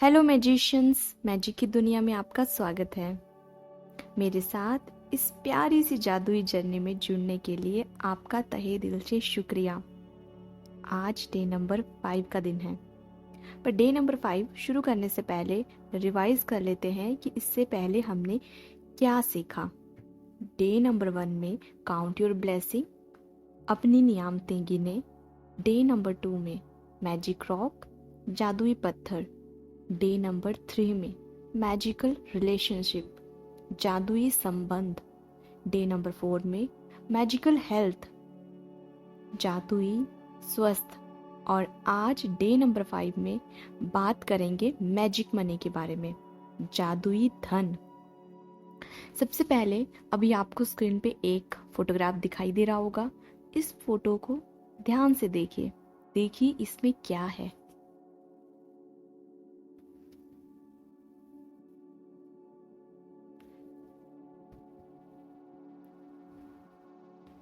Hello magicians, magic की दुनिया में आपका स्वागत है। मेरे साथ इस प्यारी सी जादुई जर्नी में जुड़ने के लिए आपका तहे दिल से शुक्रिया। आज डे नंबर 5 का दिन है, पर डे नंबर 5 शुरू करने से पहले रिवाइज कर लेते हैं कि इससे पहले हमने क्या सीखा। डे नंबर 1 में काउंट योर ब्लेसिंग, अपनी नियामतें गिने। डे नंबर 2 में मैजिक रॉक, जादुई पत्थर। डे नंबर 3 में मैजिकल रिलेशनशिप, जादुई संबंध। डे नंबर 4 में मैजिकल हेल्थ, जादुई स्वस्थ। और आज डे नंबर 5 में बात करेंगे मैजिक मनी के बारे में, जादुई धन। सबसे पहले अभी आपको स्क्रीन पे एक फोटोग्राफ दिखाई दे रहा होगा। इस फोटो को ध्यान से देखिए इसमें क्या है।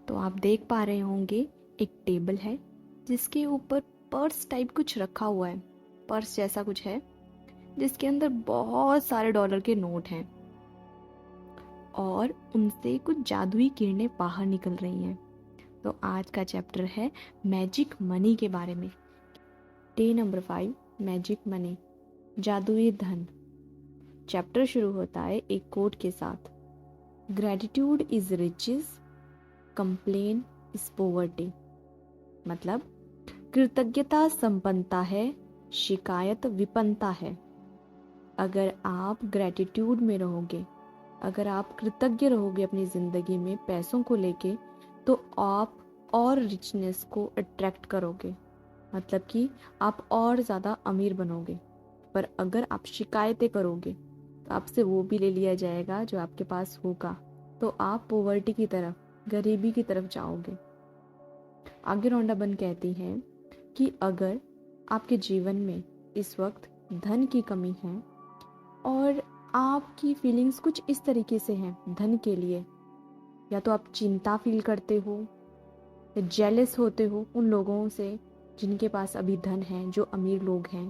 तो आप देख पा रहे होंगे एक टेबल है जिसके ऊपर पर्स टाइप कुछ रखा हुआ है, पर्स जैसा कुछ है जिसके अंदर बहुत सारे डॉलर के नोट हैं और उनसे कुछ जादुई किरणें बाहर निकल रही हैं। तो आज का चैप्टर है मैजिक मनी के बारे में। डे नंबर 5 मैजिक मनी, जादुई धन। चैप्टर शुरू होता है एक कोट के साथ, gratitude is riches, complain is poverty. मतलब कृतज्ञता संपन्नता है, शिकायत विपन्नता है। अगर आप ग्रेटिट्यूड में रहोगे, अगर आप कृतज्ञ रहोगे अपनी जिंदगी में पैसों को लेके, तो आप और रिचनेस को अट्रैक्ट करोगे, मतलब कि आप और ज़्यादा अमीर बनोगे। पर अगर आप शिकायतें करोगे तो आपसे वो भी ले लिया जाएगा जो आपके पास होगा, तो आप पोवर्टी की तरफ, गरीबी की तरफ जाओगे। आगे रॉन्डाबन कहती हैं कि अगर आपके जीवन में इस वक्त धन की कमी है और आपकी फीलिंग्स कुछ इस तरीके से हैं धन के लिए, या तो आप चिंता फील करते हो या जेलस होते हो उन लोगों से जिनके पास अभी धन है, जो अमीर लोग हैं,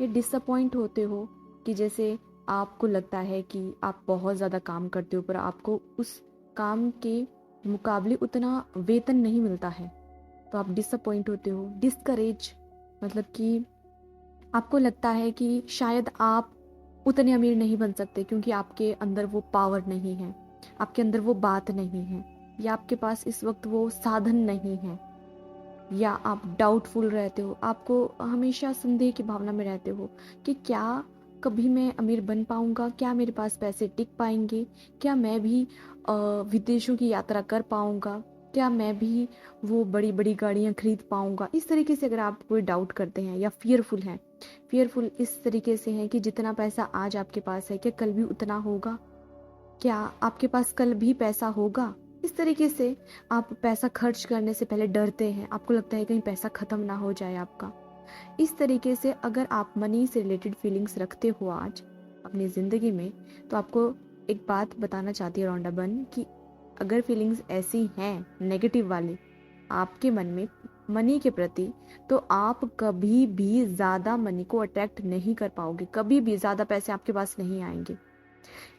या डिसअपॉइंट होते हो कि जैसे आपको लगता है कि आप बहुत ज़्यादा काम करते हो पर आपको उस काम के मुकाबले उतना वेतन नहीं मिलता है, तो आप डिसअपॉइंट होते हो। डिस्करेज मतलब कि आपको लगता है कि शायद आप उतने अमीर नहीं बन सकते क्योंकि आपके अंदर वो पावर नहीं है, आपके अंदर वो बात नहीं है, या आपके पास इस वक्त वो साधन नहीं है, या आप डाउटफुल रहते हो, आपको हमेशा संदेह की भावना में रहते हो कि क्या कभी मैं अमीर बन पाऊंगा, क्या मेरे पास पैसे टिक पाएंगे, क्या मैं भी विदेशों की यात्रा कर पाऊंगा, क्या मैं भी वो बड़ी बड़ी गाड़ियां खरीद पाऊंगा। इस तरीके से अगर आप कोई डाउट करते हैं या फियरफुल हैं, फियरफुल इस तरीके से हैं कि जितना पैसा आज आपके पास है क्या कल भी उतना होगा, क्या आपके पास कल भी पैसा होगा। इस तरीके से आप पैसा खर्च करने से पहले डरते हैं, आपको लगता है कहीं पैसा खत्म ना हो जाए आपका। इस तरीके से अगर आप मनी से रिलेटेड फीलिंग्स रखते हो आज अपनी ज़िंदगी में, तो आपको एक बात बताना चाहती है रॉन्डाबन कि अगर फीलिंग्स ऐसी हैं नेगेटिव वाली आपके मन में मनी के प्रति, तो आप कभी भी ज़्यादा मनी को अट्रैक्ट नहीं कर पाओगे, कभी भी ज़्यादा पैसे आपके पास नहीं आएंगे,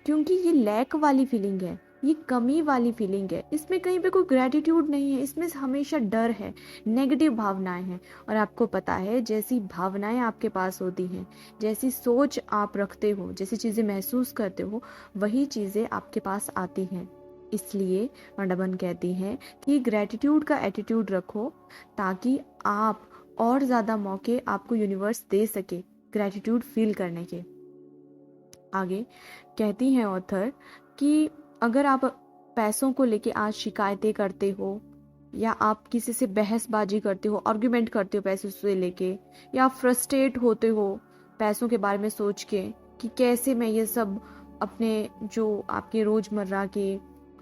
क्योंकि ये लैक वाली फीलिंग है, ये कमी वाली फीलिंग है। इसमें कहीं पे कोई ग्रेटिट्यूड नहीं है, इसमें हमेशा डर है, नेगेटिव भावनाएं हैं। और आपको पता है जैसी भावनाएं आपके पास होती हैं, जैसी सोच आप रखते हो, जैसी चीज़ें महसूस करते हो, वही चीज़ें आपके पास आती हैं। इसलिए वंडाबन कहती हैं कि ग्रेटिट्यूड का एटीट्यूड रखो ताकि आप और ज़्यादा मौके आपको यूनिवर्स दे सके ग्रेटिट्यूड फील करने के। आगे कहती हैं ऑथर कि अगर आप पैसों को लेके आज शिकायतें करते हो, या आप किसी से बहसबाजी करते हो, आर्गुमेंट करते हो पैसों से लेके, या फ्रस्ट्रेट होते हो पैसों के बारे में सोच के कि कैसे मैं ये सब अपने जो आपके रोजमर्रा के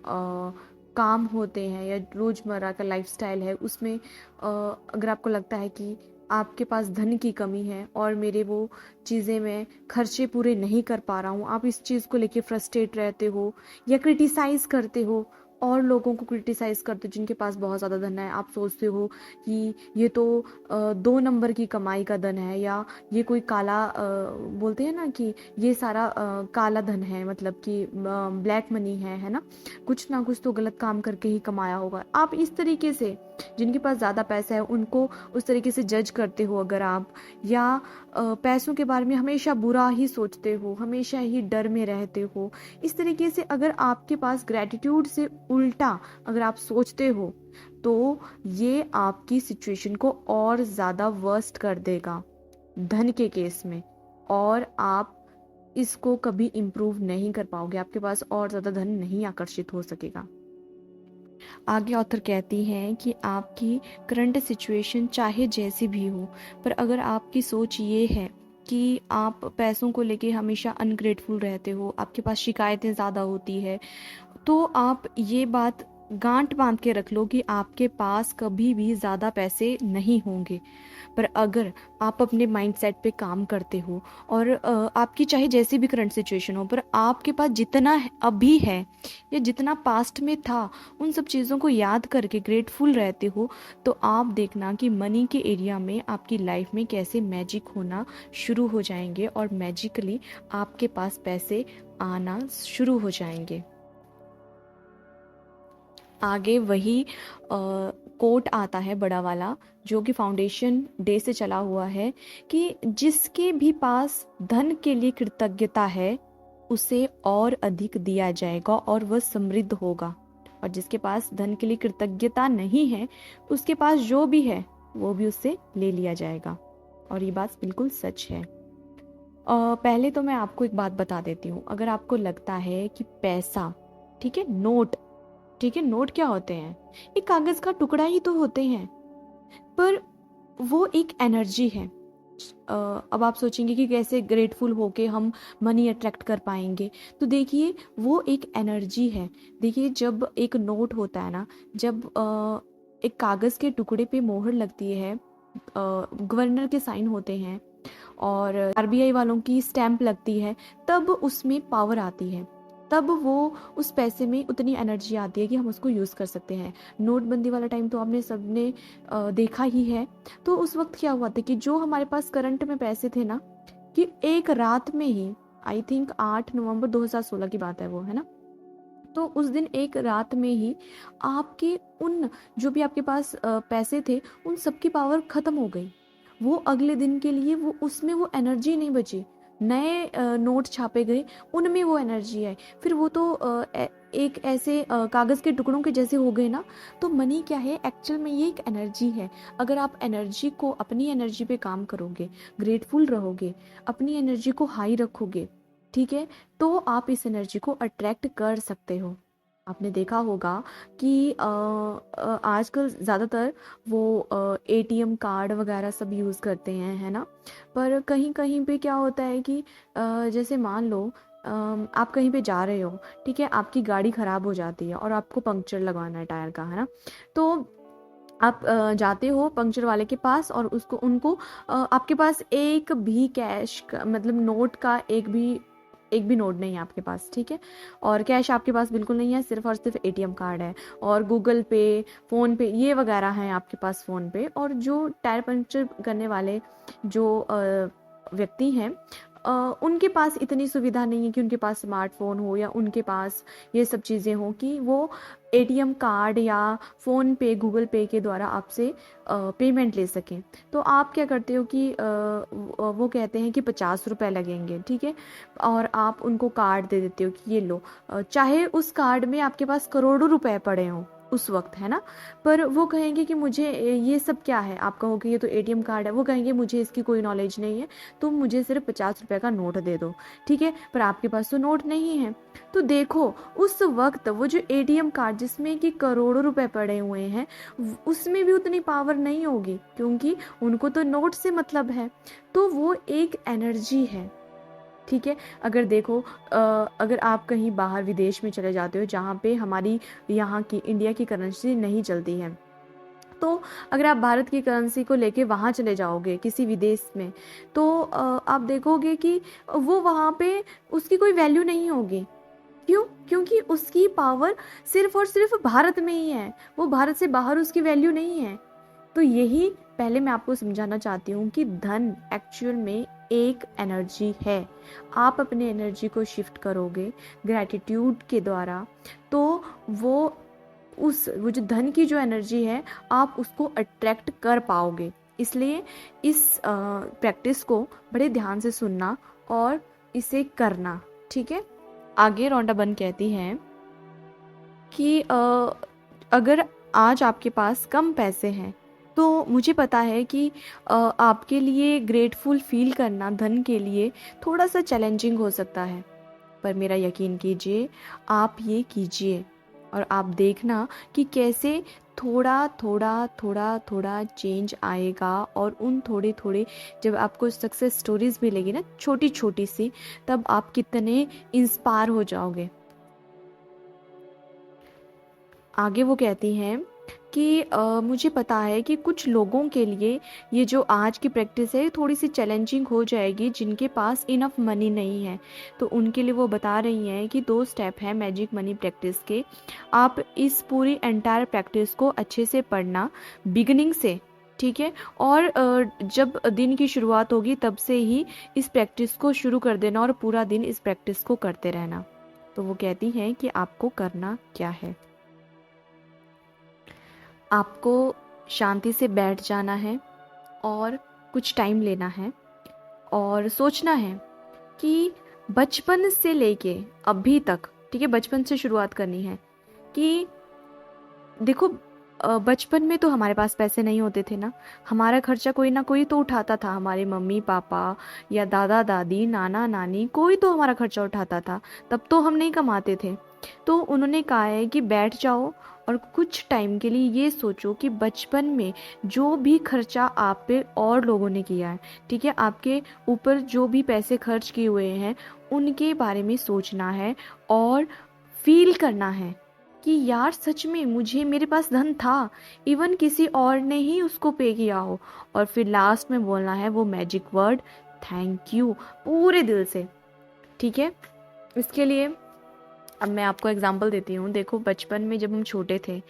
काम होते हैं या रोजमर्रा का लाइफस्टाइल है उसमें अगर आपको लगता है कि आपके पास धन की कमी है और मेरे वो चीज़ें मैं खर्चे पूरे नहीं कर पा रहा हूँ, आप इस चीज़ को लेके फ्रस्ट्रेट रहते हो या क्रिटिसाइज करते हो और लोगों को क्रिटिसाइज करते हो जिनके पास बहुत ज़्यादा धन है। आप सोचते हो कि ये तो 2 नंबर की कमाई का धन है, या ये कोई काला बोलते हैं ना कि ये सारा काला धन है, मतलब कि ब्लैक मनी है ना, कुछ ना कुछ तो गलत काम करके ही कमाया होगा। आप इस तरीके से जिनके पास ज़्यादा पैसा है उनको उस तरीके से जज करते हो अगर आप, या पैसों के बारे में हमेशा बुरा ही सोचते हो, हमेशा ही डर में रहते हो, इस तरीके से अगर आपके पास ग्रैटिट्यूड से उल्टा अगर आप सोचते हो तो ये आपकी सिचुएशन को और ज़्यादा वर्स्ट कर देगा धन के केस में, और आप इसको कभी इम्प्रूव नहीं कर पाओगे, आपके पास और ज़्यादा धन नहीं आकर्षित हो सकेगा। आगे ऑथर कहती हैं कि आपकी करंट सिचुएशन चाहे जैसी भी हो, पर अगर आपकी सोच ये है कि आप पैसों को लेके हमेशा अनग्रेटफुल रहते हो, आपके पास शिकायतें ज़्यादा होती है, तो आप ये बात गांठ बांध के रख लो कि आपके पास कभी भी ज़्यादा पैसे नहीं होंगे। पर अगर आप अपने माइंडसेट पे काम करते हो और आपकी चाहे जैसी भी करंट सिचुएशन हो, पर आपके पास जितना अभी है या जितना पास्ट में था उन सब चीज़ों को याद करके ग्रेटफुल रहते हो, तो आप देखना कि मनी के एरिया में आपकी लाइफ में कैसे मैजिक होना शुरू हो जाएंगे और मैजिकली आपके पास पैसे आना शुरू हो जाएंगे। आगे वही कोट आता है बड़ा वाला, जो कि फाउंडेशन डे से चला हुआ है, कि जिसके भी पास धन के लिए कृतज्ञता है उसे और अधिक दिया जाएगा और वह समृद्ध होगा, और जिसके पास धन के लिए कृतज्ञता नहीं है उसके पास जो भी है वो भी उससे ले लिया जाएगा। और ये बात बिल्कुल सच है। पहले तो मैं आपको एक बात बता देती हूँ। अगर आपको लगता है कि पैसा, ठीक है, नोट, ठीक है, नोट क्या होते हैं, एक कागज का टुकड़ा ही तो होते हैं, पर वो एक एनर्जी है। अब आप सोचेंगे कि कैसे ग्रेटफुल होके हम मनी अट्रैक्ट कर पाएंगे, तो देखिए वो एक एनर्जी है। देखिए जब एक नोट होता है ना, जब एक कागज के टुकड़े पे मोहर लगती है, गवर्नर के साइन होते हैं और आरबीआई वालों की स्टैंप लगती है, तब उसमें पावर आती है, तब वो उस पैसे में उतनी एनर्जी आती है कि हम उसको यूज़ कर सकते हैं। नोटबंदी वाला टाइम तो आपने सबने देखा ही है। तो उस वक्त क्या हुआ था कि जो हमारे पास करंट में पैसे थे ना, कि एक रात में ही, आई थिंक 8 नवंबर 2016 की बात है वो, है ना, तो उस दिन एक रात में ही आपके उन जो भी आपके पास पैसे थे उन सबकी पावर खत्म हो गई। वो अगले दिन के लिए वो उसमें वो एनर्जी नहीं बची, नए नोट छापे गए, उनमें वो एनर्जी है, फिर वो तो एक ऐसे कागज़ के टुकड़ों के जैसे हो गए ना। तो मनी क्या है एक्चुअल में, ये एक एनर्जी है। अगर आप एनर्जी को, अपनी एनर्जी पे काम करोगे, ग्रेटफुल रहोगे, अपनी एनर्जी को हाई रखोगे, ठीक है, तो आप इस एनर्जी को अट्रैक्ट कर सकते हो। आपने देखा होगा कि आजकल ज़्यादातर वो एटीएम कार्ड वगैरह सब यूज़ करते हैं, है ना, पर कहीं कहीं पे क्या होता है कि जैसे मान लो आप कहीं पे जा रहे हो, ठीक है, आपकी गाड़ी ख़राब हो जाती है और आपको पंक्चर लगवाना है टायर का, है ना, तो आप जाते हो पंक्चर वाले के पास और उसको उनको आपके पास एक भी कैश का, मतलब नोट का एक भी नोट नहीं है आपके पास, ठीक है, और कैश आपके पास बिल्कुल नहीं है, सिर्फ और सिर्फ एटीएम कार्ड है और गूगल पे, फ़ोन पे ये वगैरह हैं आपके पास फ़ोन पे। और जो टायर पंक्चर करने वाले जो व्यक्ति हैं, उनके पास इतनी सुविधा नहीं है कि उनके पास स्मार्टफोन हो या उनके पास ये सब चीज़ें हों कि वो एटीएम कार्ड या फ़ोन पे, गूगल पे के द्वारा आपसे पेमेंट ले सकें। तो आप क्या करते हो कि वो कहते हैं कि 50 रुपये लगेंगे, ठीक है, और आप उनको कार्ड दे देते हो कि ये लो, चाहे उस कार्ड में आपके पास करोड़ों रुपए पड़े हों उस वक्त, है ना, पर वो कहेंगे कि मुझे ये सब क्या है। आप कहोगे ये तो एटीएम कार्ड है, वो कहेंगे मुझे इसकी कोई नॉलेज नहीं है, तुम मुझे सिर्फ 50 रुपये का नोट दे दो, ठीक है, पर आपके पास तो नोट नहीं है। तो देखो उस वक्त वो जो एटीएम कार्ड जिसमें कि करोड़ों रुपए पड़े हुए हैं, उसमें भी उतनी पावर नहीं होगी, क्योंकि उनको तो नोट से मतलब है। तो वो एक एनर्जी है, ठीक है। अगर देखो अगर आप कहीं बाहर विदेश में चले जाते हो जहाँ पे हमारी यहाँ की इंडिया की करेंसी नहीं चलती है, तो अगर आप भारत की करेंसी को लेके वहाँ चले जाओगे किसी विदेश में, तो आप देखोगे कि वो वहाँ पे उसकी कोई वैल्यू नहीं होगी, क्यों? क्योंकि उसकी पावर सिर्फ और सिर्फ भारत में ही है, वो भारत से बाहर उसकी वैल्यू नहीं है। तो यही पहले मैं आपको समझाना चाहती हूँ कि धन एक्चुअल में एक एनर्जी है। आप अपने एनर्जी को शिफ्ट करोगे ग्रैटिट्यूड के द्वारा, तो वो जो धन की जो एनर्जी है आप उसको अट्रैक्ट कर पाओगे। इसलिए इस प्रैक्टिस को बड़े ध्यान से सुनना और इसे करना, ठीक है। आगे रोंडा बन कहती हैं कि अगर आज आपके पास कम पैसे हैं तो मुझे पता है कि आपके लिए ग्रेटफुल फील करना धन के लिए थोड़ा सा चैलेंजिंग हो सकता है, पर मेरा यकीन कीजिए, आप ये कीजिए और आप देखना कि कैसे थोड़ा थोड़ा थोड़ा थोड़ा चेंज आएगा। और उन थोड़े थोड़े जब आपको सक्सेस स्टोरीज मिलेगी ना छोटी छोटी सी, तब आप कितने इंस्पायर हो जाओगे। आगे वो कहती हैं कि मुझे पता है कि कुछ लोगों के लिए ये जो आज की प्रैक्टिस है थोड़ी सी चैलेंजिंग हो जाएगी, जिनके पास इनफ मनी नहीं है। तो उनके लिए वो बता रही हैं कि 2 स्टेप हैं मैजिक मनी प्रैक्टिस के। आप इस पूरी एंटायर प्रैक्टिस को अच्छे से पढ़ना बिगिनिंग से, ठीक है। और जब दिन की शुरुआत होगी तब से ही इस प्रैक्टिस को शुरू कर देना और पूरा दिन इस प्रैक्टिस को करते रहना। तो वो कहती हैं कि आपको करना क्या है। आपको शांति से बैठ जाना है और कुछ टाइम लेना है और सोचना है कि बचपन से लेके अभी तक, ठीक है, बचपन से शुरुआत करनी है कि देखो बचपन में तो हमारे पास पैसे नहीं होते थे ना, हमारा खर्चा कोई ना कोई तो उठाता था, हमारे मम्मी पापा या दादा दादी नाना नानी, कोई तो हमारा खर्चा उठाता था, तब तो हम नहीं कमाते थे। तो उन्होंने कहा है कि बैठ जाओ और कुछ टाइम के लिए ये सोचो कि बचपन में जो भी खर्चा आप पे और लोगों ने किया है, ठीक है, आपके ऊपर जो भी पैसे खर्च किए हुए हैं उनके बारे में सोचना है और फील करना है कि यार सच में मुझे, मेरे पास धन था, इवन किसी और ने ही उसको पे किया हो। और फिर लास्ट में बोलना है वो मैजिक वर्ड थैंक यू पूरे दिल से, ठीक है। इसके लिए अब मैं आपको एग्जांपल देती हूँ। देखो बचपन में जब हम छोटे थे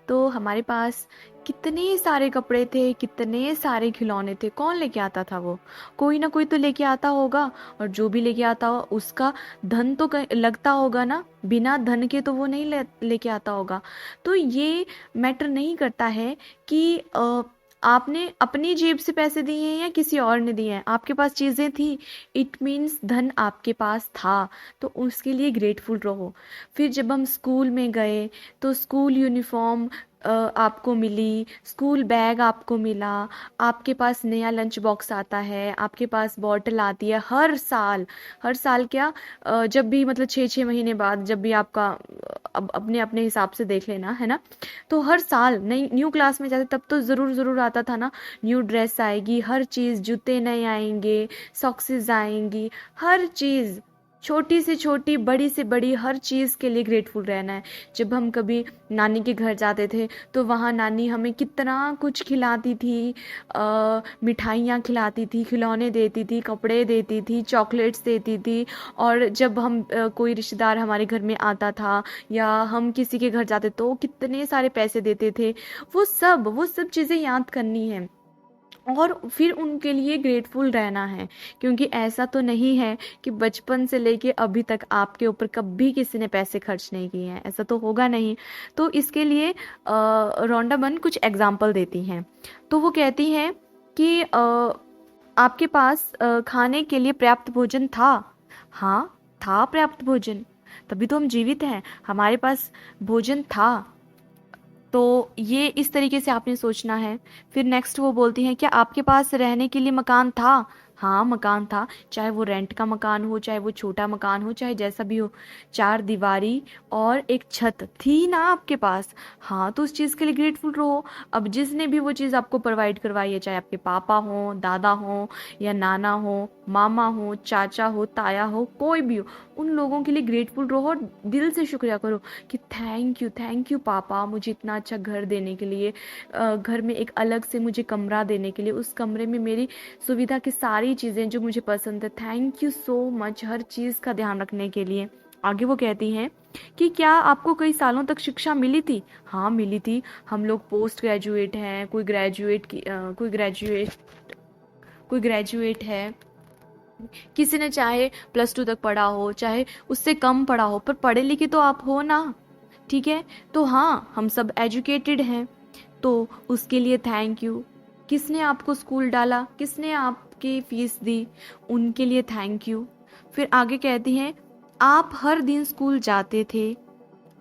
तो हमारे पास कितने सारे कपड़े थे, कितने सारे खिलौने थे, कौन लेके आता था? वो कोई ना कोई तो लेके आता होगा, और जो भी लेके आता हो उसका धन तो लगता होगा ना, बिना धन के तो वो नहीं लेके आता होगा। तो ये मैटर नहीं करता है कि आपने अपनी जेब से पैसे दिए हैं या किसी और ने दिए हैं, आपके पास चीज़ें थी, इट मीन्स धन आपके पास था, तो उसके लिए ग्रेटफुल रहो। फिर जब हम स्कूल में गए तो स्कूल यूनिफॉर्म आपको मिली, स्कूल बैग आपको मिला, आपके पास नया लंच बॉक्स आता है, आपके पास बॉटल आती है हर साल। हर साल क्या, जब भी मतलब 6-6 महीने बाद, जब भी आपका अब अपने अपने हिसाब से देख लेना है ना, तो हर साल नई न्यू क्लास में जाते तब तो ज़रूर आता था ना, न्यू ड्रेस आएगी, हर चीज़, जूते नए आएंगे, सॉक्सेस आएंगी, हर चीज़, छोटी से छोटी बड़ी से बड़ी हर चीज़ के लिए ग्रेटफुल रहना है। जब हम कभी नानी के घर जाते थे तो वहाँ नानी हमें कितना कुछ खिलाती थी, मिठाइयाँ खिलाती थी, खिलौने देती थी, कपड़े देती थी, चॉकलेट्स देती थी। और जब हम कोई रिश्तेदार हमारे घर में आता था या हम किसी के घर जाते तो कितने सारे पैसे देते थे। वो सब चीज़ें याद करनी है और फिर उनके लिए ग्रेटफुल रहना है, क्योंकि ऐसा तो नहीं है कि बचपन से लेके अभी तक आपके ऊपर कभी किसी ने पैसे खर्च नहीं किए हैं, ऐसा तो होगा नहीं। तो इसके लिए रोंडा बन कुछ एग्जाम्पल देती हैं। तो वो कहती हैं कि आपके पास खाने के लिए पर्याप्त भोजन था। हाँ, था पर्याप्त भोजन, तभी तो हम जीवित हैं, हमारे पास भोजन था। तो ये इस तरीके से आपने सोचना है। फिर नेक्स्ट वो बोलती हैं, क्या आपके पास रहने के लिए मकान था? हाँ, मकान था, चाहे वो रेंट का मकान हो, चाहे वो छोटा मकान हो, चाहे जैसा भी हो, 4 दीवारी और एक छत थी ना आपके पास। हाँ, तो उस चीज़ के लिए ग्रेटफुल रहो। अब जिसने भी वो चीज़ आपको प्रोवाइड करवाई है, चाहे आपके पापा हो, दादा हो या नाना हो, मामा हो, चाचा हो, ताया हो, कोई भी हो, उन लोगों के लिए ग्रेटफुल रहो और दिल से शुक्रिया करो कि थैंक यू पापा, मुझे इतना अच्छा घर देने के लिए, घर में एक अलग से मुझे कमरा देने के लिए, उस कमरे में मेरी सुविधा की सारी चीज़ें जो मुझे पसंद है, थैंक यू सो मच, हर चीज़ का ध्यान रखने के लिए। आगे वो कहती हैं कि क्या आपको कई सालों तक शिक्षा मिली थी? हाँ मिली थी। हम लोग पोस्ट ग्रेजुएट हैं, कोई ग्रेजुएट है, किसी ने चाहे +2 तक पढ़ा हो, चाहे उससे कम पढ़ा हो, पर पढ़े लिखे तो आप हो ना, ठीक है? तो हाँ, हम सब एजुकेटेड हैं, तो उसके लिए थैंक यू। किसने आपको स्कूल डाला, किसने आपकी फीस दी, उनके लिए थैंक यू। फिर आगे कहती हैं, आप हर दिन स्कूल जाते थे?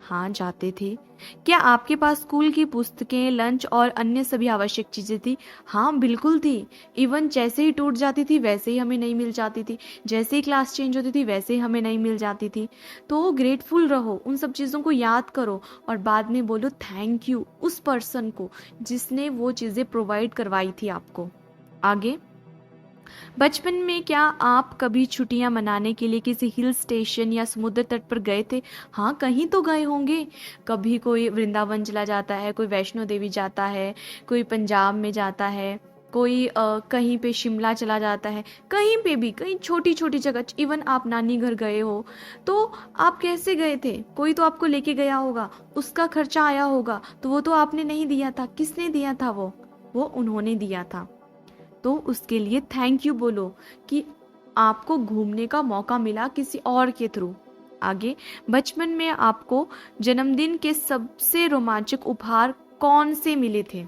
हाँ जाते थे। क्या आपके पास स्कूल की पुस्तकें, लंच और अन्य सभी आवश्यक चीजें थी? हाँ बिल्कुल थी। इवन जैसे ही टूट जाती थी वैसे ही हमें नहीं मिल जाती थी, जैसे ही क्लास चेंज होती थी वैसे ही हमें नहीं मिल जाती थी। तो ग्रेटफुल रहो, उन सब चीज़ों को याद करो और बाद में बोलो थैंक यू उस पर्सन को जिसने वो चीज़ें प्रोवाइड करवाई थी आपको। आगे, बचपन में क्या आप कभी छुट्टियां मनाने के लिए किसी हिल स्टेशन या समुद्र तट पर गए थे? हाँ कहीं तो गए होंगे। कभी कोई वृंदावन चला जाता है, कोई वैष्णो देवी जाता है, कोई पंजाब में जाता है, कोई कहीं पे शिमला चला जाता है, कहीं पे भी, कहीं छोटी छोटी जगह, इवन आप नानी घर गए हो तो आप कैसे गए थे? कोई तो आपको लेके गया होगा, उसका खर्चा आया होगा, तो वो तो आपने नहीं दिया था। किसने दिया था? वो उन्होंने दिया था। तो उसके लिए थैंक यू बोलो कि आपको घूमने का मौका मिला किसी और के थ्रू। आगे, बचपन में आपको जन्मदिन के सबसे रोमांचक उपहार कौन से मिले थे?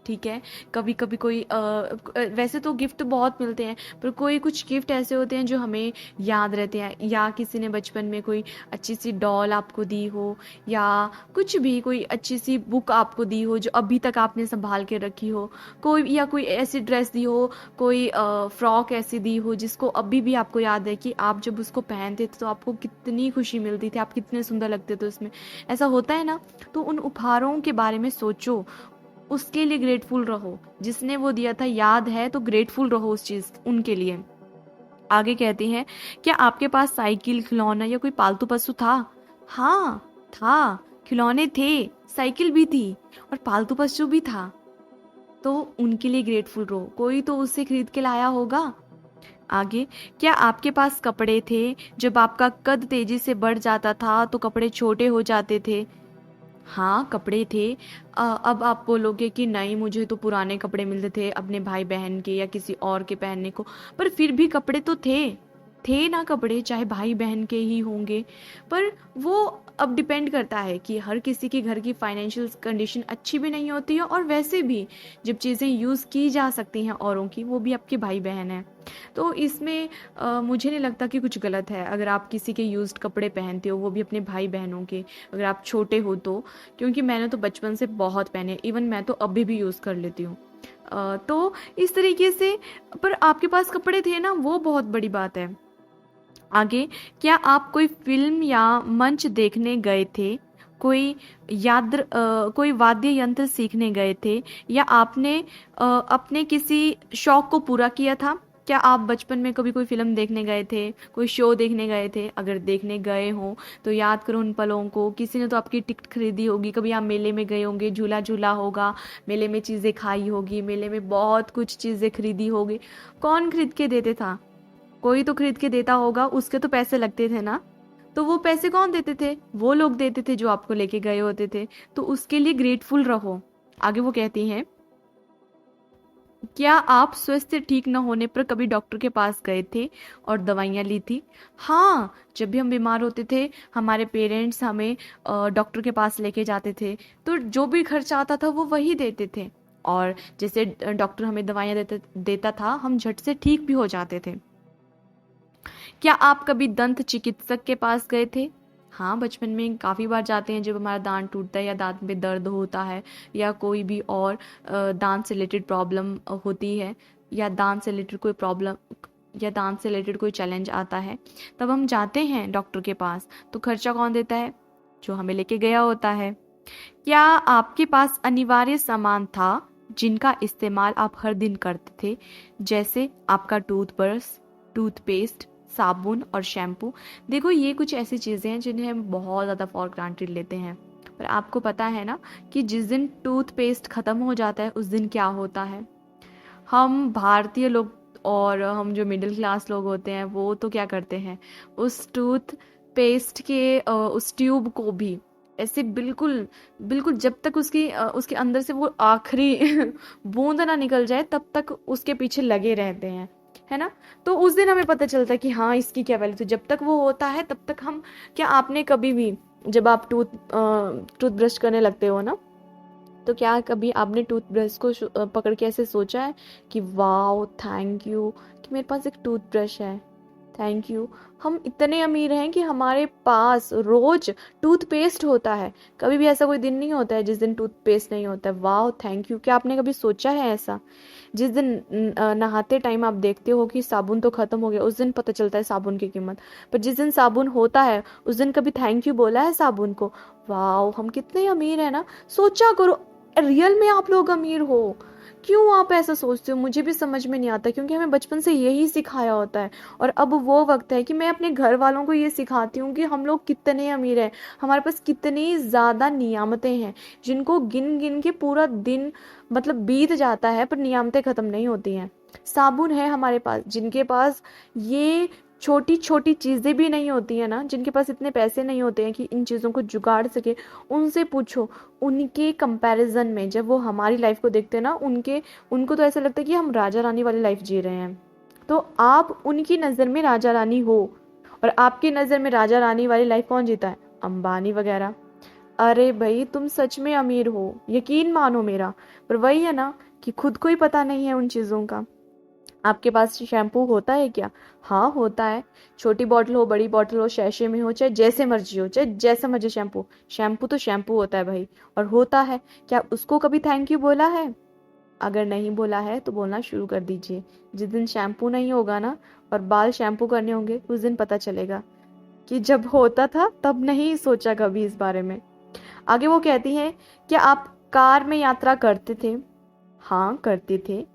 ठीक है, कभी कभी कोई वैसे तो गिफ्ट बहुत मिलते हैं, पर कोई कुछ गिफ्ट ऐसे होते हैं जो हमें याद रहते हैं, या किसी ने बचपन में कोई अच्छी सी डॉल आपको दी हो, या कुछ भी, कोई अच्छी सी बुक आपको दी हो जो अभी तक आपने संभाल के रखी हो, कोई, या कोई ऐसी ड्रेस दी हो, कोई फ्रॉक ऐसी दी हो जिसको अभी भी आपको याद है कि आप जब उसको पहनते थे तो आपको कितनी खुशी मिलती थी, आप कितने सुंदर लगते थे उसमें। ऐसा होता है ना? तो उन उपहारों के बारे में सोचो, उसके लिए ग्रेटफुल रहो। जिसने वो दिया था याद है तो ग्रेटफुल रहो उस चीज, उनके लिए। आगे कहती हैं, क्या आपके पास साइकिल, खिलौना या कोई पालतू पशु था? हाँ था, खिलौने थे, साइकिल भी थी और पालतू पशु भी था। तो उनके लिए ग्रेटफुल रहो, कोई तो उससे खरीद के लाया होगा। आगे, क्या आपके पास कपड़े थे? जब आपका कद तेजी से बढ़ जाता था तो कपड़े छोटे हो जाते थे। हाँ कपड़े थे। अब आप बोलोगे कि नहीं, मुझे तो पुराने कपड़े मिलते थे अपने भाई बहन के या किसी और के पहनने को, पर फिर भी कपड़े तो थे ना कपड़े, चाहे भाई बहन के ही होंगे। पर वो अब डिपेंड करता है कि हर किसी के घर की फाइनेंशियल कंडीशन अच्छी भी नहीं होती है, और वैसे भी जब चीज़ें यूज़ की जा सकती हैं औरों की, वो भी आपके भाई बहन हैं। तो इसमें मुझे नहीं लगता कि कुछ गलत है अगर आप किसी के यूज्ड कपड़े पहनते हो, वो भी अपने भाई बहनों के, अगर आप छोटे हो तो। क्योंकि मैंने तो बचपन से बहुत पहने, इवन मैं तो अभी भी यूज़ कर लेती हूँ। तो इस तरीके से, पर आपके पास कपड़े थे ना, वो बहुत बड़ी बात है। आगे, क्या आप कोई फिल्म या मंच देखने गए थे? कोई वाद्य यंत्र सीखने गए थे, या आपने अपने किसी शौक को पूरा किया था? क्या आप बचपन में कभी कोई फिल्म देखने गए थे, कोई शो देखने गए थे? अगर देखने गए हो तो याद करो उन पलों को। किसी ने तो आपकी टिकट खरीदी होगी, कभी आप मेले में गए होंगे, झूला झूला होगा, मेले में चीज़ें खाई होगी, मेले में बहुत कुछ चीज़ें खरीदी होगी। कौन खरीद के देते था? कोई तो खरीद के देता होगा, उसके तो पैसे लगते थे ना। तो वो पैसे कौन देते थे? वो लोग देते थे जो आपको लेके गए होते थे। तो उसके लिए ग्रेटफुल रहो। आगे वो कहती हैं, क्या आप स्वास्थ्य ठीक न होने पर कभी डॉक्टर के पास गए थे और दवाइयाँ ली थी? हाँ, जब भी हम बीमार होते थे, हमारे पेरेंट्स हमें डॉक्टर के पास लेके जाते थे, तो जो भी खर्चा आता था वो वही देते थे, और जैसे डॉक्टर हमें दवाइयाँ देता था, हम झट से ठीक भी हो जाते थे। क्या आप कभी दंत चिकित्सक के पास गए थे? हाँ, बचपन में काफ़ी बार जाते हैं जब हमारा दांत टूटता है या दांत में दर्द होता है, या कोई भी और दांत से रिलेटेड प्रॉब्लम होती है, या दांत से रिलेटेड कोई प्रॉब्लम, या दांत से रिलेटेड कोई चैलेंज आता है, तब हम जाते हैं डॉक्टर के पास। तो खर्चा कौन देता है? जो हमें लेके गया होता है। क्या आपके पास अनिवार्य सामान था जिनका इस्तेमाल आप हर दिन करते थे, जैसे आपका टूथब्रश, टूथपेस्ट, साबुन और शैम्पू? देखो, ये कुछ ऐसी चीज़ें हैं जिन्हें हम बहुत ज़्यादा फॉर ग्रांटेड लेते हैं, पर आपको पता है ना कि जिस दिन टूथपेस्ट ख़त्म हो जाता है उस दिन क्या होता है? हम भारतीय लोग और हम जो मिडिल क्लास लोग होते हैं वो तो क्या करते हैं, उस टूथ टूथपेस्ट के उस ट्यूब को भी ऐसे बिल्कुल बिल्कुल जब तक उसके अंदर से वो आखिरी बूंद ना निकल जाए तब तक उसके पीछे लगे रहते हैं, है ना। तो उस दिन हमें पता चलता है कि हाँ इसकी क्या वैल्यू थी। जब तक वो होता है तब तक हम, क्या आपने कभी भी जब आप टूथब्रश करने लगते हो ना, तो क्या कभी आपने टूथब्रश को पकड़ के ऐसे सोचा है कि वाओ थैंक यू कि मेरे पास एक टूथब्रश है, थैंक यू। हम इतने अमीर हैं कि हमारे पास रोज टूथपेस्ट होता है। कभी भी ऐसा कोई दिन नहीं होता है जिस दिन टूथपेस्ट नहीं होता है। वाओ थैंक यू, क्या आपने कभी सोचा है ऐसा? जिस दिन नहाते टाइम आप देखते हो कि साबुन तो खत्म हो गया, उस दिन पता चलता है साबुन की कीमत। पर जिस दिन साबुन होता है उस दिन कभी थैंक यू बोला है साबुन को? वाओ हम कितने अमीर हैं ना। सोचा करो, रियल में आप लोग अमीर हो। क्यों आप ऐसा सोचते हो, मुझे भी समझ में नहीं आता, क्योंकि हमें बचपन से यही सिखाया होता है। और अब वो वक्त है कि मैं अपने घर वालों को ये सिखाती हूँ कि हम लोग कितने अमीर हैं, हमारे पास कितनी ज़्यादा नियामतें हैं जिनको गिन गिन के पूरा दिन मतलब बीत जाता है, पर नियामतें ख़त्म नहीं होती हैं। साबुन है हमारे पास, जिनके पास ये छोटी छोटी चीज़ें भी नहीं होती हैं ना, जिनके पास इतने पैसे नहीं होते हैं कि इन चीज़ों को जुगाड़ सके, उनसे पूछो। उनके कंपैरिजन में जब वो हमारी लाइफ को देखते हैं ना, उनको तो ऐसा लगता है कि हम राजा रानी वाली लाइफ जी रहे हैं। तो आप उनकी नज़र में राजा रानी हो, और आपकी नज़र में राजा रानी वाली लाइफ कौन जीता है? अंबानी वगैरह। अरे भाई तुम सच में अमीर हो, यकीन मानो मेरा। पर वही है ना कि खुद को ही पता नहीं है उन चीज़ों का। आपके पास शैम्पू होता है क्या? हाँ होता है। छोटी बॉटल हो, बड़ी बॉटल हो, शैशे में हो, चाहे जैसे मर्जी हो, चाहे जैसा मर्जी शैम्पू, शैम्पू तो शैम्पू होता है भाई। और होता है, क्या उसको कभी थैंक यू बोला है? अगर नहीं बोला है तो बोलना शुरू कर दीजिए। जिस दिन शैम्पू नहीं होगा ना और बाल शैम्पू करने होंगे, उस दिन पता चलेगा कि जब होता था तब नहीं सोचा कभी इस बारे में। आगे वो कहती है, क्या आप कार में यात्रा करते थे? हाँ करते थे।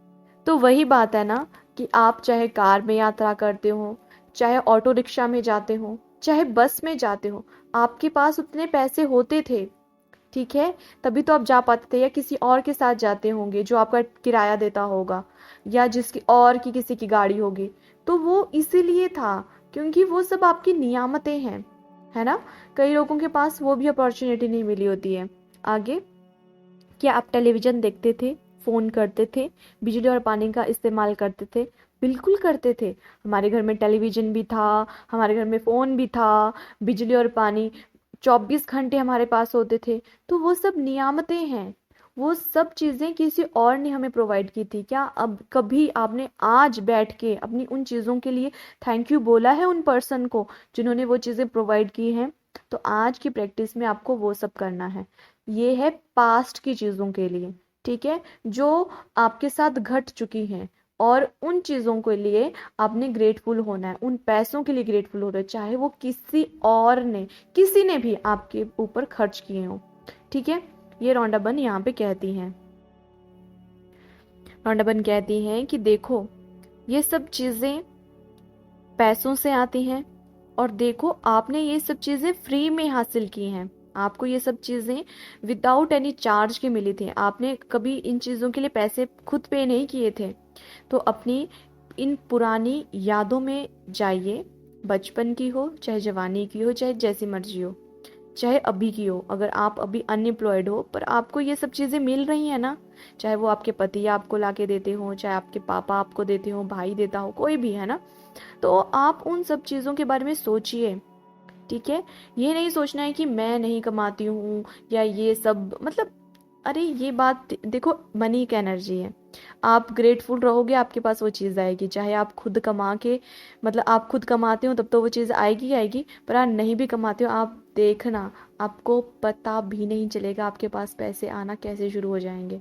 तो वही बात है ना कि आप चाहे कार में यात्रा करते हो, चाहे ऑटो रिक्शा में जाते हो, चाहे बस में जाते हो, आपके पास उतने पैसे होते थे, ठीक है, तभी तो आप जा पाते थे। या किसी और के साथ जाते होंगे जो आपका किराया देता होगा, या जिसकी और की किसी की गाड़ी होगी। तो वो इसीलिए था क्योंकि वो सब आपकी नियामतें हैं, है ना। कई लोगों के पास वो भी अपॉर्चुनिटी नहीं मिली होती है। आगे, क्या आप टेलीविजन देखते थे, फोन करते थे, बिजली और पानी का इस्तेमाल करते थे? बिल्कुल करते थे। हमारे घर में टेलीविजन भी था, हमारे घर में फोन भी था, बिजली और पानी 24 घंटे हमारे पास होते थे। तो वो सब नियामतें हैं, वो सब चीजें किसी और ने हमें प्रोवाइड की थी। क्या अब कभी आपने आज बैठ के अपनी उन चीजों के लिए थैंक यू बोला है उन पर्सन को जिन्होंने वो चीजें प्रोवाइड की हैं? तो आज की प्रैक्टिस में आपको वो सब करना है। ये है पास्ट की चीजों के लिए, ठीक है, जो आपके साथ घट चुकी हैं। और उन चीजों के लिए आपने ग्रेटफुल होना है, उन पैसों के लिए ग्रेटफुल हो रहे, चाहे वो किसी ने भी आपके ऊपर खर्च किए हो, ठीक है। ये रॉन्डाबन यहाँ पे कहती हैं, रॉन्डाबन कहती हैं कि देखो ये सब चीजें पैसों से आती हैं, और देखो आपने ये सब चीजें फ्री में हासिल की हैं। आपको ये सब चीजें विदाउट एनी चार्ज के मिली थी। आपने कभी इन चीजों के लिए पैसे खुद पे नहीं किए थे। तो अपनी इन पुरानी यादों में जाइए, बचपन की हो, चाहे जवानी की हो, चाहे जैसी मर्जी हो, चाहे अभी की हो। अगर आप अभी अनएम्प्लॉयड हो पर आपको ये सब चीज़ें मिल रही हैं ना, चाहे वो आपके पति आपको ला के देते हो, चाहे आपके पापा आपको देते हो, भाई देता हो, कोई भी, है ना। तो आप उन सब चीज़ों के बारे में सोचिए, ठीक है। ये नहीं सोचना है कि मैं नहीं कमाती हूँ या ये सब, मतलब अरे ये बात देखो, मनी एक एनर्जी है। आप ग्रेटफुल रहोगे, आपके पास वो चीज़ आएगी। चाहे आप खुद कमा के, मतलब आप खुद कमाते हो तब तो वो चीज़ आएगी आएगी, पर आप नहीं भी कमाते हो, आप देखना आपको पता भी नहीं चलेगा आपके पास पैसे आना कैसे शुरू हो जाएंगे,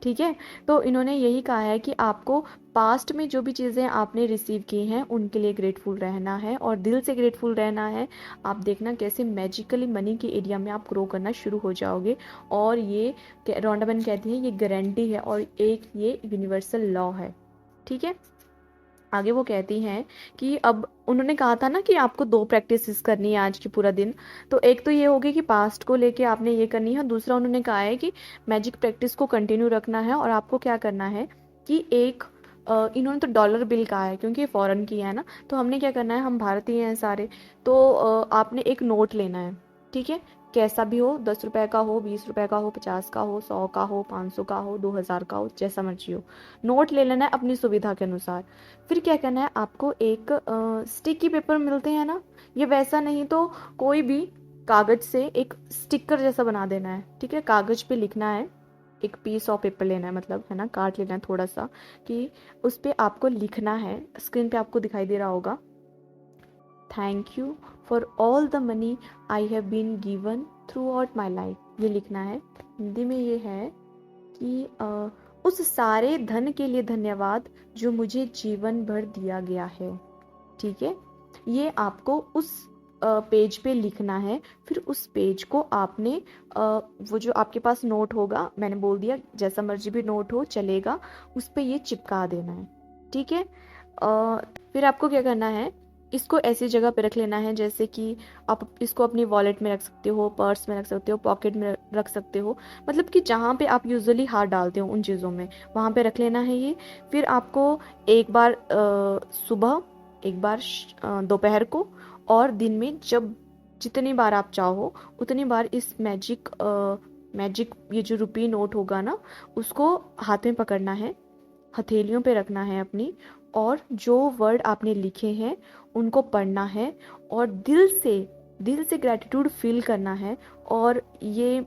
ठीक है। तो इन्होंने यही कहा है कि आपको पास्ट में जो भी चीज़ें आपने रिसीव की हैं उनके लिए ग्रेटफुल रहना है, और दिल से ग्रेटफुल रहना है। आप देखना कैसे मैजिकली मनी के एरिया में आप ग्रो करना शुरू हो जाओगे। और ये रॉन्डाबन कहती है ये गारंटी है और एक ये यूनिवर्सल लॉ है, ठीक है। आगे वो कहती हैं कि अब उन्होंने कहा था ना कि आपको 2 प्रैक्टिसेस करनी है आज की पूरा दिन। तो एक तो ये होगी कि पास्ट को लेके आपने ये करनी है, दूसरा उन्होंने कहा है कि मैजिक प्रैक्टिस को कंटिन्यू रखना है। और आपको क्या करना है कि एक इन्होंने तो डॉलर बिल कहा है क्योंकि फॉरेन की है ना, तो हमने क्या करना है, हम भारतीय हैं सारे, तो आपने एक नोट लेना है, ठीक है, कैसा भी हो, 10 रुपए का हो, 20 रुपए का हो, 50 का हो, 100 का हो, 500 का हो, 2000 का हो, जैसा मर्जी हो, नोट ले लेना है अपनी सुविधा के अनुसार। फिर क्या करना है, आपको एक स्टिकी पेपर मिलते हैं ना, ये वैसा नहीं तो कोई भी कागज से एक स्टिकर जैसा बना देना है, ठीक है, कागज पे लिखना है, एक पीस ऑफ पेपर लेना है, मतलब है ना, काट लेना है थोड़ा सा, कि उस पे आपको लिखना है, स्क्रीन पे आपको दिखाई दे रहा होगा, thank you for all the money I have been given through out my life. ये लिखना है, हिंदी में ये है कि उस सारे धन के लिए धन्यवाद जो मुझे जीवन भर दिया गया है, ठीक है, ये आपको उस पेज पे लिखना है। फिर उस पेज को आपने वो जो आपके पास नोट होगा, मैंने बोल दिया जैसा मर्जी भी नोट हो चलेगा, उस पे ये चिपका देना है, ठीक है। फिर आपको क्या करना है, इसको ऐसी जगह पे रख लेना है जैसे कि आप इसको अपनी वॉलेट में रख सकते हो, पर्स में रख सकते हो, पॉकेट में रख सकते हो, मतलब कि जहाँ पे आप यूजुअली हाथ डालते हो उन चीज़ों में, वहाँ पे रख लेना है ये। फिर आपको एक बार सुबह, एक बार दोपहर को, और दिन में जब जितनी बार आप चाहो उतनी बार इस मैजिक ये जो रुपी नोट होगा ना, उसको हाथ में पकड़ना है, हथेलियों पे रखना है अपनी, और जो वर्ड आपने लिखे हैं उनको पढ़ना है, और दिल से ग्रैटिट्यूड फील करना है, और ये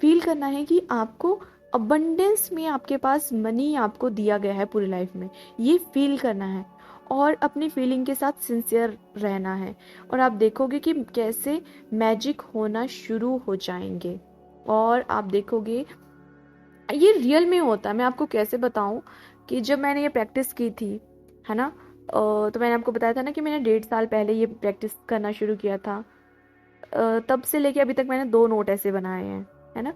फील करना है कि आपको अबंडेंस में आपके पास मनी आपको दिया गया है पूरी लाइफ में, ये फील करना है, और अपनी फीलिंग के साथ सिंसियर रहना है, और आप देखोगे कि कैसे मैजिक होना शुरू हो जाएंगे, और आप देखोगे ये रियल में होता है। मैं आपको कैसे बताऊं कि जब मैंने ये प्रैक्टिस की थी, है ना, तो मैंने आपको बताया था ना कि मैंने 1.5 साल पहले ये प्रैक्टिस करना शुरू किया था, तब से लेके अभी तक मैंने 2 नोट ऐसे बनाए हैं, है ना।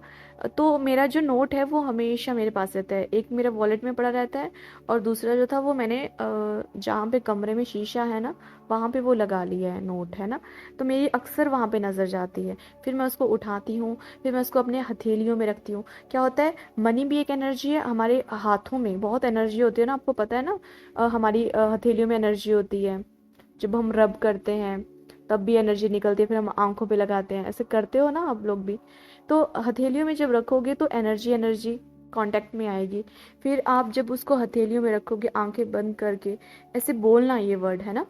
तो मेरा जो नोट है वो हमेशा मेरे पास रहता है, एक मेरा वॉलेट में पड़ा रहता है, और दूसरा जो था वो मैंने जहाँ पे कमरे में शीशा है ना, वहाँ पे वो लगा लिया है नोट, है ना, तो मेरी अक्सर वहाँ पे नज़र जाती है। फिर मैं उसको उठाती हूँ, फिर मैं उसको अपने हथेलियों में रखती हूँ। क्या होता है, मनी भी एक एनर्जी है, हमारे हाथों में बहुत एनर्जी होती है ना, आपको पता है ना, हमारी हथेलियों में एनर्जी होती है, जब हम रब करते हैं तब भी एनर्जी निकलती है, फिर हम आंखों पे लगाते हैं, ऐसे करते हो ना आप लोग भी, तो हथेलियों में जब रखोगे तो एनर्जी एनर्जी कांटेक्ट में आएगी। फिर आप जब उसको हथेलियों में रखोगे आंखें बंद करके, ऐसे बोलना ये वर्ड, है ना,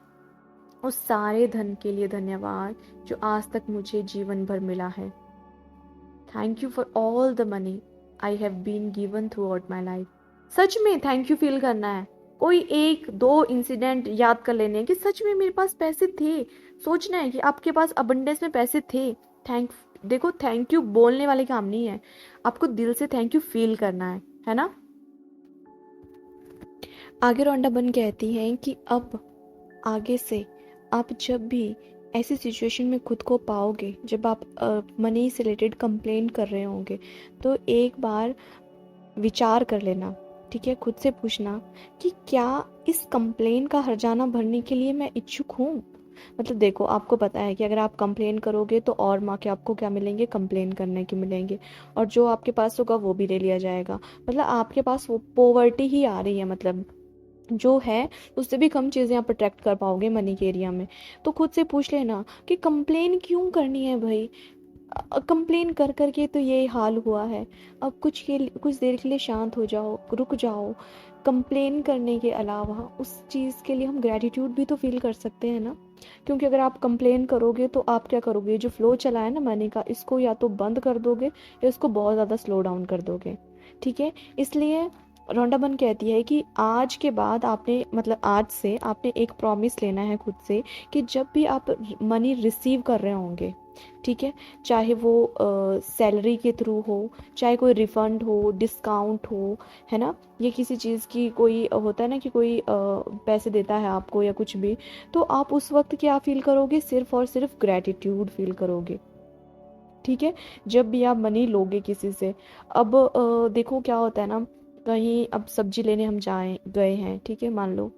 उस सारे धन के लिए धन्यवाद जो आज तक मुझे जीवन भर मिला है, thank you for all the money I have been given through out my life. सच में थैंक यू फील करना है, कोई एक दो इंसिडेंट याद कर लेने हैं कि सच में मेरे पास पैसे थे, सोचना है कि आपके पास अबंडेंस में पैसे थे। थैंक देखो, थैंक यू बोलने वाले काम नहीं है, आपको दिल से थैंक यू फील करना है ना। आगे रौंडाबन कहती हैं कि अब आगे से आप जब भी ऐसी सिचुएशन में खुद को पाओगे, जब आप मनी से रिलेटेड कंप्लेन कर रहे होंगे, तो एक बार विचार कर लेना, ठीक है, खुद से पूछना कि क्या इस कंप्लेन का हर्जाना भरने के लिए मैं इच्छुक हूँ। मतलब देखो, आपको पता है कि अगर आप कंप्लेन करोगे तो और माँ के आपको क्या मिलेंगे, कंप्लेन करने के मिलेंगे, और जो आपके पास होगा वो भी ले लिया जाएगा, मतलब आपके पास वो पोवर्टी ही आ रही है, मतलब जो है उससे भी कम चीज़ें आप अट्रैक्ट कर पाओगे मनी के एरिया में। तो खुद से पूछ लेना कि कंप्लेन क्यों करनी है भाई, कंप्लेन कर करके तो ये हाल हुआ है, अब कुछ देर के लिए शांत हो जाओ, रुक जाओ। कंप्लेन करने के अलावा उस चीज़ के लिए हम ग्रैटिट्यूड भी तो फील कर सकते हैं ना, क्योंकि अगर आप कंप्लेन करोगे तो आप क्या करोगे, जो फ्लो चला है ना मनी का, इसको या तो बंद कर दोगे या इसको बहुत ज़्यादा स्लो डाउन कर दोगे, ठीक है। इसलिए रौंडाबन कहती है कि आज के बाद आपने, मतलब आज से आपने एक प्रॉमिस लेना है खुद से कि जब भी आप मनी रिसीव कर रहे होंगे, ठीक है, चाहे वो सैलरी के थ्रू हो, चाहे कोई रिफंड हो, डिस्काउंट हो, है ना, ये किसी चीज़ की कोई होता है ना कि कोई पैसे देता है आपको या कुछ भी, तो आप उस वक्त क्या फील करोगे, सिर्फ और सिर्फ ग्रैटिट्यूड फील करोगे, ठीक है, जब भी आप मनी लोगे किसी से। अब देखो क्या होता है ना, कहीं अब सब्जी लेने हम गए हैं, ठीक है, मान लो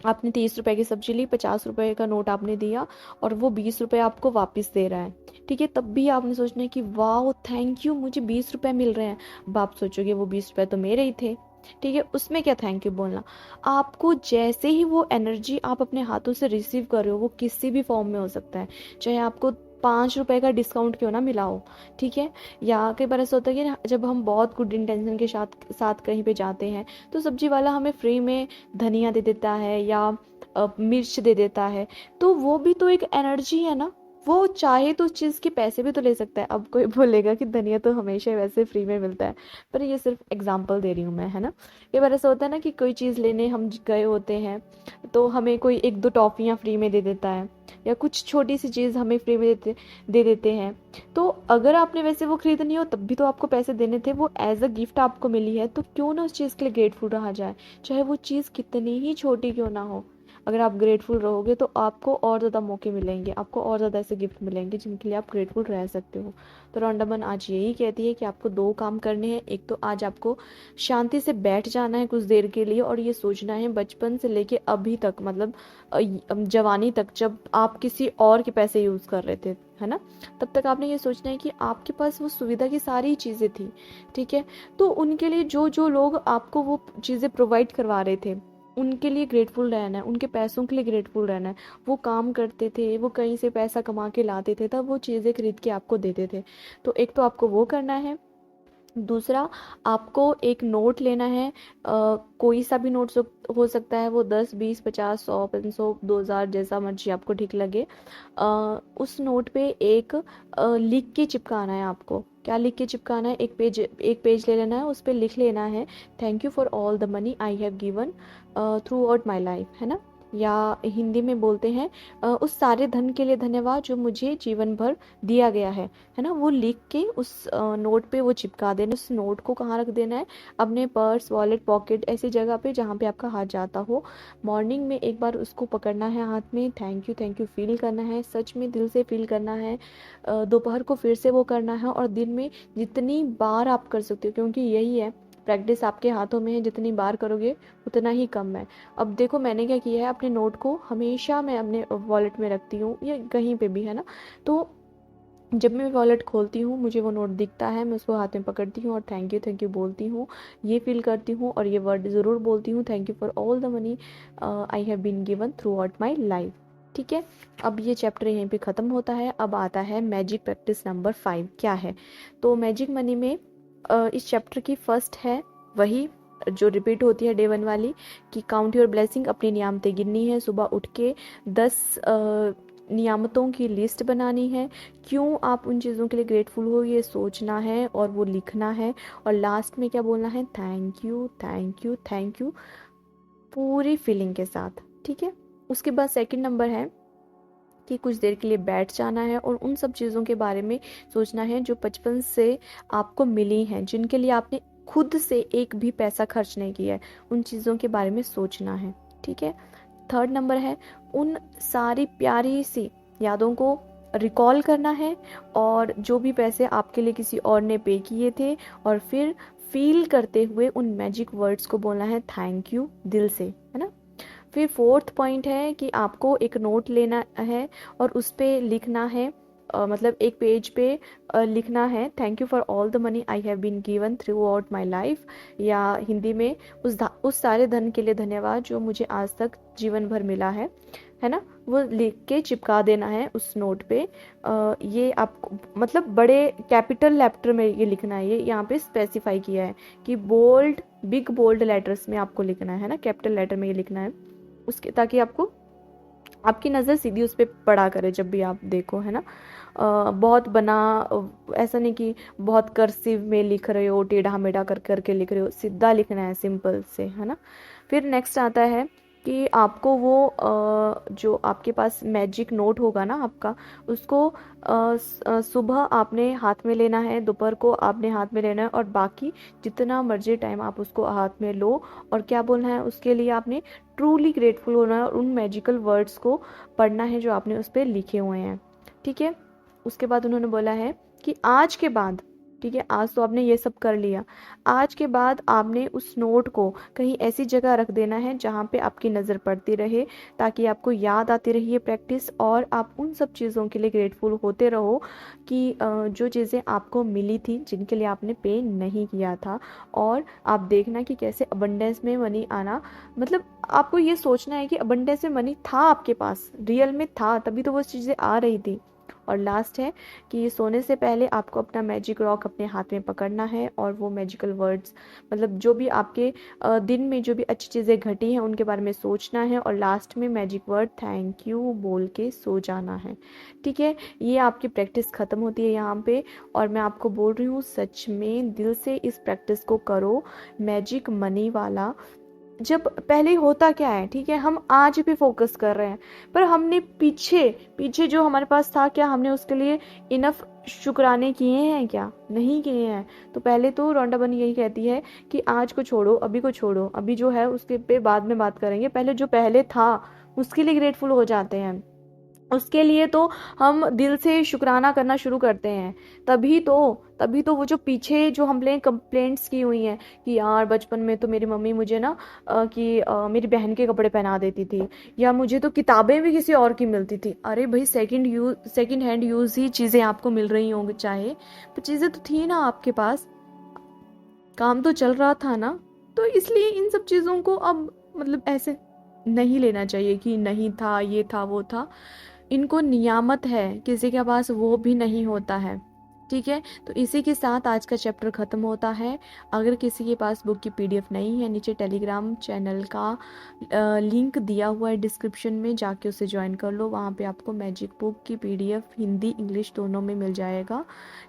आपने 30 रुपए की सब्जी ली, 50 रुपए का नोट आपने दिया, और वो 20 रुपए आपको वापस दे रहा है, ठीक है, तब भी आपने सोचना है कि वाह थैंक यू, मुझे 20 रुपए मिल रहे हैं। अब आप सोचोगे वो 20 रुपए तो मेरे ही थे, ठीक है, उसमें क्या थैंक यू बोलना। आपको जैसे ही वो एनर्जी आप अपने हाथों से रिसीव कर रहे हो, वो किसी भी फॉर्म में हो सकता है, चाहे आपको 5 रुपए का डिस्काउंट क्यों ना मिला हो, ठीक है। या कई बार ऐसा होता है कि ना, जब हम बहुत गुड इंटेंशन के साथ साथ कहीं पे जाते हैं, तो सब्जी वाला हमें फ्री में धनिया दे देता है या मिर्च दे देता है, तो वो भी तो एक एनर्जी है ना। वो चाहे तो उस चीज़ के पैसे भी तो ले सकता है। अब कोई बोलेगा कि धनिया तो हमेशा वैसे फ्री में मिलता है, पर ये सिर्फ एग्जाम्पल दे रही हूँ मैं, है ना। कई बार ऐसा होता है ना कि कोई चीज़ लेने हम गए होते हैं, तो हमें कोई 1-2 टॉफ़ियाँ फ्री में दे देता है, या कुछ छोटी सी चीज़ हमें फ्री में दे देते हैं। तो अगर आपने वैसे वो खरीदनी हो तब भी तो आपको पैसे देने थे, वो एज अ गिफ्ट आपको मिली है, तो क्यों ना उस चीज़ के लिए ग्रेटफुल रहा जाए, चाहे वो चीज़ कितनी ही छोटी क्यों ना हो। अगर आप ग्रेटफुल रहोगे तो आपको और ज़्यादा मौके मिलेंगे, आपको और ज़्यादा ऐसे गिफ्ट मिलेंगे जिनके लिए आप ग्रेटफुल रह सकते हो। तो रॉन्डामन आज यही कहती है कि आपको 2 काम करने हैं। एक तो आज आपको शांति से बैठ जाना है कुछ देर के लिए, और ये सोचना है बचपन से लेके अभी तक, मतलब जवानी तक, जब आप किसी और के पैसे यूज़ कर रहे थे, है ना, तब तक आपने ये सोचना है कि आपके पास वो सुविधा की सारी चीज़ें थी, ठीक है। तो उनके लिए जो जो लोग आपको वो चीज़ें प्रोवाइड करवा रहे थे, उनके लिए ग्रेटफुल रहना है, उनके पैसों के लिए ग्रेटफुल रहना है। वो काम करते थे, वो कहीं से पैसा कमा के लाते थे, तब वो चीज़ें खरीद के आपको देते थे। तो एक तो आपको वो करना है। दूसरा, आपको एक नोट लेना है, कोई सा भी नोट हो सकता है, वो 10, 20, 50, 100, 500, 2000, जैसा मर्जी आपको ठीक लगे। उस नोट पे एक लिख के चिपकाना है आपको। क्या लिख के चिपकाना है? एक पेज ले लेना है, उस पर लिख लेना है, thank you for all the money I have given through out my life, है ना। या हिंदी में बोलते हैं, उस सारे धन के लिए धन्यवाद जो मुझे जीवन भर दिया गया है ना। वो लिख के उस नोट पे वो चिपका देना। उस नोट को कहाँ रख देना है? अपने पर्स, वॉलेट, पॉकेट, ऐसी जगह पे जहाँ पे आपका हाथ जाता हो। मॉर्निंग में एक बार उसको पकड़ना है हाथ में, थैंक यू फील करना है, सच में दिल से फील करना है। दोपहर को फिर से वो करना है, और दिन में जितनी बार आप कर सकते हो, क्योंकि यही है, प्रैक्टिस आपके हाथों में है, जितनी बार करोगे उतना ही कम है। अब देखो मैंने क्या किया है, अपने नोट को हमेशा मैं अपने वॉलेट में रखती हूँ, या कहीं पे भी, है ना। तो जब मैं वॉलेट खोलती हूँ, मुझे वो नोट दिखता है, मैं उसको हाथ में पकड़ती हूँ और थैंक यू बोलती हूँ, ये फील करती हूँ, और ये वर्ड ज़रूर बोलती हूँ, thank you for all the money I have been given through out my life. ठीक है, अब ये चैप्टर यहीं पे ख़त्म होता है। अब आता है मैजिक प्रैक्टिस नंबर 5 क्या है। तो मैजिक मनी में इस चैप्टर की फर्स्ट है वही जो रिपीट होती है डे 1 वाली, कि काउंट योर ब्लेसिंग, अपनी नियामतें गिननी है। सुबह उठ के 10 नियामतों की लिस्ट बनानी है, क्यों आप उन चीज़ों के लिए ग्रेटफुल हो ये सोचना है और वो लिखना है। और लास्ट में क्या बोलना है? Thank you thank you thank you, पूरी फीलिंग के साथ। ठीक है, उसके बाद सेकंड नंबर है कि कुछ देर के लिए बैठ जाना है और उन सब चीज़ों के बारे में सोचना है जो बचपन से आपको मिली हैं, जिनके लिए आपने खुद से एक भी पैसा खर्च नहीं किया है, उन चीज़ों के बारे में सोचना है। ठीक है, थर्ड नंबर है उन सारी प्यारी सी यादों को रिकॉल करना है, और जो भी पैसे आपके लिए किसी और ने पे किए थे, और फिर फील करते हुए उन मैजिक वर्ड्स को बोलना है थैंक यू दिल से, है ना। फिर फोर्थ पॉइंट है कि आपको एक नोट लेना है और उस पर लिखना है, मतलब एक पेज पे लिखना है, thank you for all the money I have been given through out my life, या हिंदी में उस सारे धन के लिए धन्यवाद जो मुझे आज तक जीवन भर मिला है ना। वो लिख के चिपका देना है उस नोट पे। ये आपको मतलब बड़े कैपिटल लेटर में ये लिखना है, ये यहाँ पे स्पेसिफाई किया है कि बोल्ड, बिग बोल्ड लेटर्स में आपको लिखना है ना, कैपिटल लेटर में ये लिखना है उसके, ताकि आपको आपकी नज़र सीधी उस पर पड़ा करे जब भी आप देखो, है ना। बहुत बना, ऐसा नहीं कि बहुत कर्सिव में लिख रहे हो, टेढ़ा मेढ़ा कर करके लिख रहे हो, सीधा लिखना है सिंपल से, है ना। फिर नेक्स्ट आता है कि आपको वो जो आपके पास मैजिक नोट होगा ना आपका, उसको सुबह आपने हाथ में लेना है, दोपहर को आपने हाथ में लेना है, और बाकी जितना मर्जी टाइम आप उसको हाथ में लो। और क्या बोलना है उसके लिए? आपने ट्रूली ग्रेटफुल होना है और उन मैजिकल वर्ड्स को पढ़ना है जो आपने उस पर लिखे हुए हैं। ठीक है, उसके बाद उन्होंने बोला है कि आज के बाद ठीक है, आज तो आपने ये सब कर लिया। आज के बाद आपने उस नोट को कहीं ऐसी जगह रख देना है जहाँ पे आपकी नज़र पड़ती रहे, ताकि आपको याद आती रही ये प्रैक्टिस, और आप उन सब चीज़ों के लिए ग्रेटफुल होते रहो कि जो चीज़ें आपको मिली थी, जिनके लिए आपने पे नहीं किया था। और आप देखना कि कैसे अबंडेंस में मनी आना, मतलब आपको ये सोचना है कि अबंडेंस में मनी था, आपके पास रियल में था, तभी तो वो चीज़ें आ रही थी। और लास्ट है कि सोने से पहले आपको अपना मैजिक रॉक अपने हाथ में पकड़ना है, और वो मैजिकल वर्ड्स, मतलब जो भी आपके दिन में जो भी अच्छी चीज़ें घटी हैं उनके बारे में सोचना है, और लास्ट में मैजिक वर्ड थैंक यू बोल के सो जाना है। ठीक है, ये आपकी प्रैक्टिस ख़त्म होती है यहाँ पे। और मैं आपको बोल रही हूँ, सच में दिल से इस प्रैक्टिस को करो, मैजिक मनी वाला। जब पहले होता क्या है, ठीक है, हम आज पे फोकस कर रहे हैं, पर हमने पीछे पीछे जो हमारे पास था, क्या हमने उसके लिए इनफ शुक्राने किए हैं? क्या नहीं किए हैं? तो पहले तो रोंडा बनी यही कहती है कि आज को छोड़ो, अभी को छोड़ो, अभी जो है उसके पे बाद में बात करेंगे, पहले जो पहले था उसके लिए ग्रेटफुल हो जाते हैं। उसके लिए तो हम दिल से शुक्राना करना शुरू करते हैं। तभी तो वो जो पीछे जो हमने कंप्लेंट्स की हुई हैं कि यार बचपन में तो मेरी मम्मी मुझे ना मेरी बहन के कपड़े पहना देती थी, या मुझे तो किताबें भी किसी और की मिलती थी। अरे भाई, सेकंड हैंड यूज़ ही चीज़ें आपको मिल रही होंगी, चाहे पर चीज़ें तो थी ना आपके पास, काम तो चल रहा था ना। तो इसलिए इन सब चीज़ों को अब मतलब ऐसे नहीं लेना चाहिए कि नहीं था, ये था, वो था। इनको नियामत है, किसी के पास वो भी नहीं होता है। ठीक है, तो इसी के साथ आज का चैप्टर ख़त्म होता है। अगर किसी के पास बुक की पीडीएफ नहीं है, नीचे टेलीग्राम चैनल का लिंक दिया हुआ है डिस्क्रिप्शन में, जाके उसे ज्वाइन कर लो। वहाँ पे आपको मैजिक बुक की पीडीएफ हिंदी इंग्लिश दोनों में मिल जाएगा।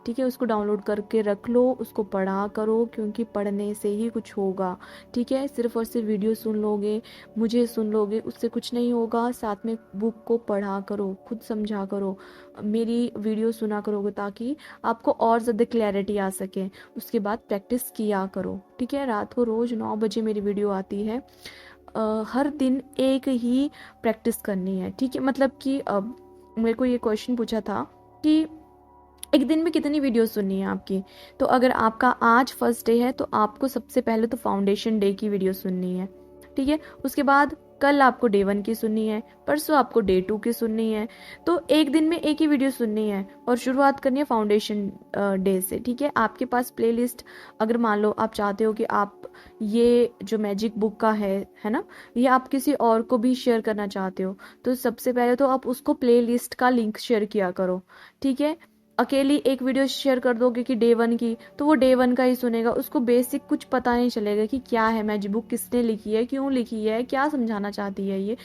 ठीक है, उसको डाउनलोड करके रख लो, उसको पढ़ा करो, क्योंकि पढ़ने से ही कुछ होगा। ठीक है, सिर्फ और सिर्फ वीडियो सुन लोगे, मुझे सुन लोगे, उससे कुछ नहीं होगा। साथ में बुक को पढ़ा करो, खुद समझा करो, मेरी वीडियो सुना करोगे ताकि आपको और ज़्यादा क्लैरिटी आ सके। उसके बाद प्रैक्टिस किया करो। ठीक है, रात को रोज़ 9 बजे मेरी वीडियो आती है। हर दिन एक ही प्रैक्टिस करनी है। ठीक है, मतलब कि अब मेरे को ये क्वेश्चन पूछा था कि एक दिन में कितनी वीडियो सुननी है आपकी। तो अगर आपका आज फर्स्ट डे है तो आपको सबसे पहले तो फाउंडेशन डे की वीडियो सुननी है। ठीक है, उसके बाद कल आपको डे 1 की सुननी है, परसों आपको डे 2 की सुननी है। तो एक दिन में एक ही वीडियो सुननी है, और शुरुआत करनी है फाउंडेशन डे से। ठीक है, आपके पास प्लेलिस्ट, अगर मान लो आप चाहते हो कि आप ये जो मैजिक बुक का है ना, ये आप किसी और को भी शेयर करना चाहते हो, तो सबसे पहले तो आप उसको प्लेलिस्ट का लिंक शेयर किया करो। ठीक है, अकेली एक वीडियो शेयर कर दोगे कि डे 1 की, तो वो डे 1 का ही सुनेगा, उसको बेसिक कुछ पता नहीं चलेगा कि क्या है मैजिक बुक, किसने लिखी है, क्यों लिखी है, क्या समझाना चाहती है, ये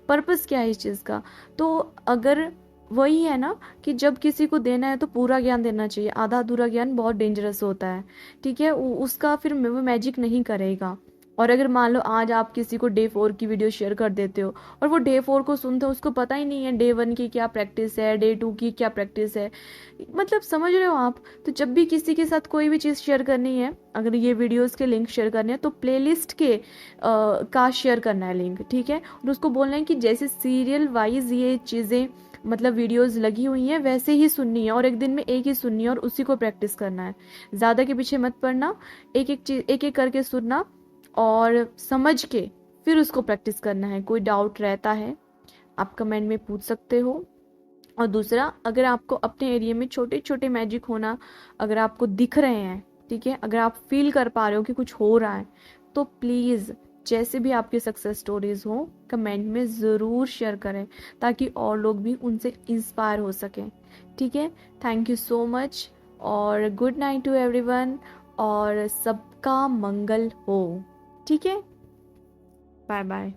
पर्पस क्या है इस चीज़ का। तो अगर वही है ना कि जब किसी को देना है तो पूरा ज्ञान देना चाहिए, आधा अधूरा ज्ञान बहुत डेंजरस होता है। ठीक है, उसका फिर वो मैजिक नहीं करेगा। और अगर मान लो आज आप किसी को डे 4 की वीडियो शेयर कर देते हो, और वो डे 4 को सुनते हो, उसको पता ही नहीं है डे 1 की क्या प्रैक्टिस है, डे 2 की क्या प्रैक्टिस है, मतलब समझ रहे हो आप। तो जब भी किसी के साथ कोई भी चीज़ शेयर करनी है, अगर ये वीडियोस के लिंक शेयर करने हैं, तो प्लेलिस्ट के का शेयर करना है लिंक। ठीक है, और उसको बोलना है कि जैसे सीरियल वाइज ये चीज़ें मतलब वीडियोस लगी हुई हैं वैसे ही सुननी है, और एक दिन में एक ही सुननी है, और उसी को प्रैक्टिस करना है। ज़्यादा के पीछे मत पड़ना, एक एक चीज़ एक एक करके सुनना और समझ के फिर उसको प्रैक्टिस करना है। कोई डाउट रहता है आप कमेंट में पूछ सकते हो। और दूसरा, अगर आपको अपने एरिया में छोटे छोटे मैजिक होना अगर आपको दिख रहे हैं, ठीक है, अगर आप फील कर पा रहे हो कि कुछ हो रहा है, तो प्लीज़ जैसे भी आपकी सक्सेस स्टोरीज हो कमेंट में ज़रूर शेयर करें, ताकि और लोग भी उनसे इंस्पायर हो सकें। ठीक है, थैंक यू सो मच, और गुड नाइट टू एवरीवन, और सबका मंगल हो। ठीक है, बाय बाय।